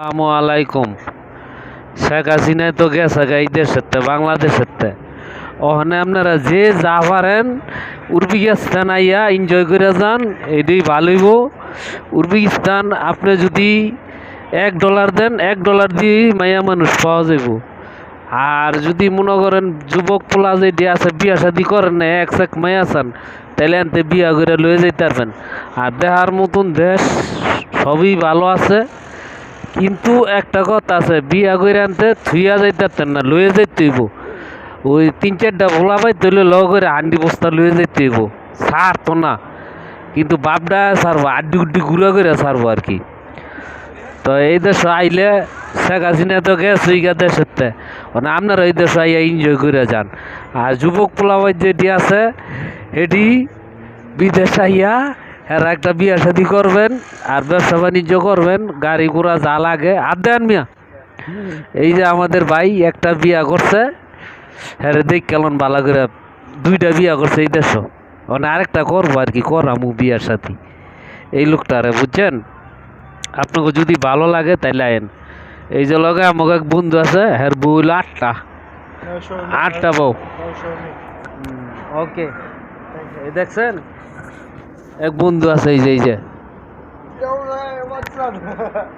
আসসালামু আলাইকুম। শেখ হাসিনায় তো গেছে এই দেশের বাংলাদেশের ওখানে আপনারা যে যা পারেন উজবেকিস্তান আইয়া এনজয় করে যান, এটাই ভালোইব। উজবেকিস্তান আপনি যদি $1 দেন, $1 দিয়ে মাইয়া মানুষ পাওয়া যাব। আর যদি মনে করেন যুবক পোলা যেটি আছে বিয়া শাদি করেন না, এক মাইয়া চান, তাহলে আনতে বিয়া করে লয়ে যেতে পারবেন। আর দেখার মতন দেশ সবই ভালো আছে, কিন্তু একটা কথা আছে, বিয়া করে আনতে থুইয়া যাইতে না, লয়ে যাইতে হইব। ওই 3-4টা ভোলা পাই তৈলে ল করে হান্ডি বস্তা লয়ে যাইতে হইব, ছাড়তো না। কিন্তু বাপডা ছাড়বো, আড্ডি উড্ডি ঘুরা করে ছাড়বো আর কি। তো এই দেশ আইলে শেখ হাসিনা তো গেছে ওই দেশের, মানে আপনারা এই দেশ আইয়া এনজয় করে যান। আর যুবক পোলাবাই যেটি আছে এটি বিদেশ আইয়া এরা একটা বিয়া শাদি করবেন আর ব্যবসা বাণিজ্য করবেন, গাড়ি ঘোড়া যা লাগে আর দেন মিয়া। এই যে আমাদের ভাই একটা বিয়া করছে, হ্যাঁ দেখ কেমন ভালো করে 2টা বিয়া করছে এই দেশ, মানে আরেকটা করবো আর কি, করামু বিয়ার সাথে এই লোকটারে, বুঝছেন? আপনাকে যদি ভালো লাগে তাইলে আইন। এই যে লগে আমাকে এক বন্ধু আছে, হ্যাঁ বউ হইলো 8টা বউ। ওকে, এই দেখছেন এক বন্ধু আছে, এই যে